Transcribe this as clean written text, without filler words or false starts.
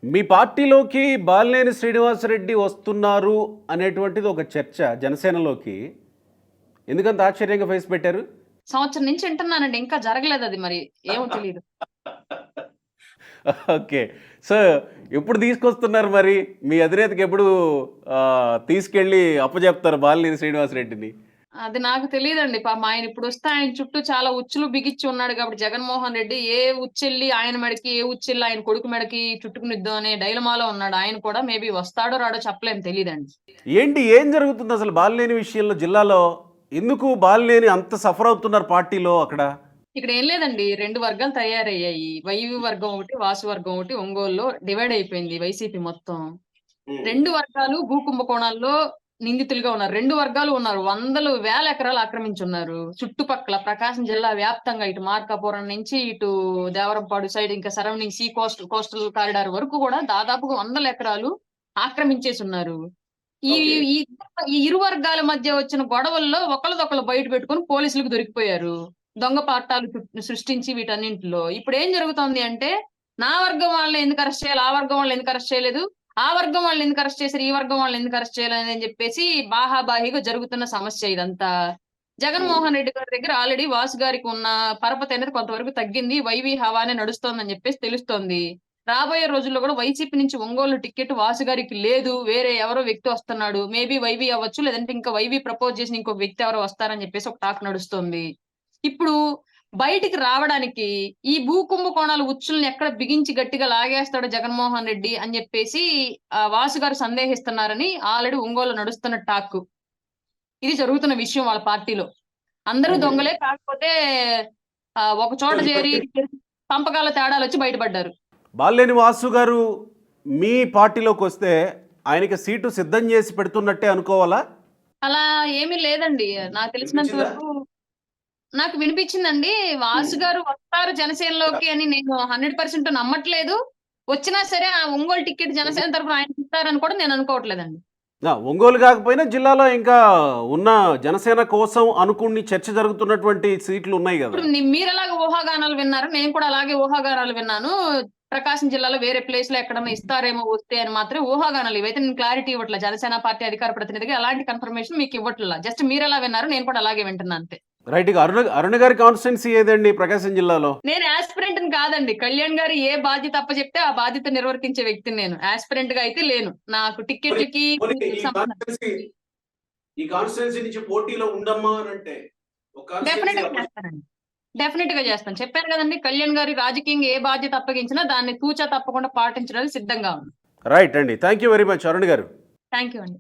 మీ పార్టీలోకి బాలినేని శ్రీనివాసరెడ్డి వస్తున్నారు అనేటువంటిది ఒక చర్చ జనసేనలోకి. ఎందుకంత ఆశ్చర్యంగా ఫేస్ పెట్టారు? సంవత్సరం నుంచి వింటున్నానండి. ఇంకా జరగలేదు అది మరి. ఏమో తెలీదు. ఓకే. సో, ఎప్పుడు తీసుకొస్తున్నారు మరి? మీ అధినేతకి ఎప్పుడు తీసుకెళ్ళి అప్పజెప్తారు బాలినేని శ్రీనివాసరెడ్డిని? అది నాకు తెలీదండి. పాపం ఆయన ఇప్పుడొస్తే ఆయన చుట్టూ చాలా ఉచ్చులు బిగిచ్చి ఉన్నాడు కాబట్టి జగన్మోహన్ రెడ్డి ఏ ఉచ్చెళ్లి ఆయన మెడకి, ఏ ఉచ్చెళ్లి ఆయన కొడుకు మెడకి చుట్టుకునిద్దో అనే డైలమాలో ఉన్నాడు. ఆయన కూడా మేబీ వస్తాడో రాడో చెప్పలేం తెలీదండి. ఏం జరుగుతుందసలు బాలినేని విషయంలో జిల్లాలో? ఎందుకు బాలినేని అంత సఫర్ అవుతున్నారు పార్టీలో అక్కడ? ఇక్కడ ఏం లేదండి. 2 వర్గాలు తయారయ్యాయి. వైవి వర్గం ఒకటి, వాసు వర్గం ఒకటి ఒంగోలులో డివైడ్ అయిపోయింది వైసీపీ మొత్తం. 2 వర్గాలు భూ కుంభకోణాల్లో నిందితులుగా ఉన్నారు. 2 వర్గాలు ఉన్నారు. వందలు, వేల ఎకరాలు ఆక్రమించున్నారు. చుట్టుపక్కల ప్రకాశం జిల్లా వ్యాప్తంగా ఇటు మార్కాపురం నుంచి ఇటు దేవరంపాడు సైడ్ ఇంకా సరౌండింగ్ కోస్టల్ కారిడార్ వరకు కూడా దాదాపుగా వందల ఎకరాలు ఆక్రమించేసున్నారు. ఈ ఓకే. ఈ ఈ ఇరు వర్గాల మధ్య వచ్చిన గొడవల్లో ఒకళ్ళదొకళ్ళు బయట పెట్టుకొని పోలీసులకు దొరికిపోయారు. దొంగ పట్టాలు సృష్టించి వీటన్నింటిలో. ఇప్పుడేం జరుగుతోంది అంటే, నా వర్గం వాళ్ళని ఎందుకు అరెస్ట్ చేయాలి? ఆ వర్గం వాళ్ళని ఎందుకు అరెస్ట్ చేయలేదు? ఆ వర్గం వాళ్ళని ఎందుకు అరెస్ట్ చేశారు? ఈ వర్గం వాళ్ళని ఎందుకు అరెస్ట్ చేయలేదు? అని చెప్పేసి బాహాబాహిగా జరుగుతున్న సమస్య ఇదంతా. జగన్మోహన్ రెడ్డి గారి దగ్గర ఆల్రెడీ వాసు గారికి ఉన్న పరపతి అనేది కొంతవరకు తగ్గింది. వైవి హవానే నడుస్తోందని చెప్పేసి తెలుస్తోంది. రాబోయే రోజుల్లో కూడా వైసీపీ నుంచి ఒంగోలు టికెట్ వాసు గారికి లేదు. వేరే ఎవరో వ్యక్తి వస్తున్నాడు. మేబీ వైవి అవ్వచ్చు. లేదంటే ఇంకా వైవి ప్రపోజ్ చేసిన ఇంకొక వ్యక్తి ఎవరో వస్తారని చెప్పేసి ఒక టాక్ నడుస్తోంది. ఇప్పుడు బయటికి రావడానికి ఈ భూ కుంభకోణాల ఉచ్చుల్ని ఎక్కడ బిగించి గట్టిగా లాగేస్తాడో జగన్మోహన్ రెడ్డి అని చెప్పేసి వాసు గారు సందేహిస్తున్నారని ఆల్రెడీ ఒంగోలులో నడుస్తున్న టాక్. ఇది జరుగుతున్న విషయం వాళ్ళ పార్టీలో. అందరూ దొంగలే, కాకపోతే ఒక చోట చేరి పంపకాల తేడాలొచ్చి బయటపడ్డారు. బాలినేని వాసు గారు మీ పార్టీలోకొస్తే ఆయనకి సీటు సిద్ధం చేసి పెడుతున్నట్టే అనుకోవాలా? అలా ఏమీ లేదండి. నాకు తెలిసినంత వరకు నాకు వినిపించిందండి. వాసు గారు వస్తారు జనసేనలోకి అని నేను 100% నమ్మట్లేదు. వచ్చినా సరే ఆ ఒంగోలు టికెట్ జనసేన తరపున ఆయనకి ఇస్తారని కూడా నేను అనుకోవట్లేదండి. ఒంగోలు కాకపోయినా జిల్లాలో ఇంకా ఉన్న జనసేన కోసం అనుకుని చర్చ జరుగుతున్నటువంటి సీట్లు ఉన్నాయి గదా! ఇప్పుడు మీరెలాగ ఊహాగానాలు విన్నారో నేను కూడా అలాగే ఊహాగానాలు విన్నాను. ప్రకాశం జిల్లాలో వేరే ప్లేస్‌లో ఎక్కడన్నా ఇస్తారేమో వస్తే అని మాత్రమే ఊహాగానాలు. ఇవైతే నేను క్లారిటీ ఇవ్వట్ల. జనసేన పార్టీ అధికార ప్రతినిధిగా ఎలాంటి కన్ఫర్మేషన్ మీకు ఇవ్వట్ల. జస్ట్ మీరెలా విన్నారో నేను కూడా అలాగే వింటున్నా అంతే. రైట్. ఇక అరుణ గారి కాన్స్టిట్యున్సీ ఏదండి ప్రకాశం జిల్లాలో? నేను యాస్పిరెంట్‌ని కాదండి. కళ్యాణ్ గారు ఏ బాధ్యత అప్పచెప్తే ఆ బాధ్యత నిర్వర్తించే వ్యక్తిని నేను. యాస్పిరెంట్‌గా అయితే లేను. నాకు టికెట్‌లకి సంబంధం ఈ కాన్స్టిట్యున్సీ నుంచి పోటీలో ఉండమ్మా అనంటే ఒక కాన్స్టిట్యున్సీ డెఫినిట్‌గా చేస్తానండి. డెఫినిట్‌గా చేస్తాను. చెప్పాను గదండీ! కళ్యాణ్ గారి రాజకీయంగా ఏ బాధ్యత అప్పగించినా దాన్ని తూచా తప్పకుండా పాటించడానికి సిద్ధంగా ఉన్నాను. రైట్ అండి. Thank you very much Arun garu. Thank you అండి.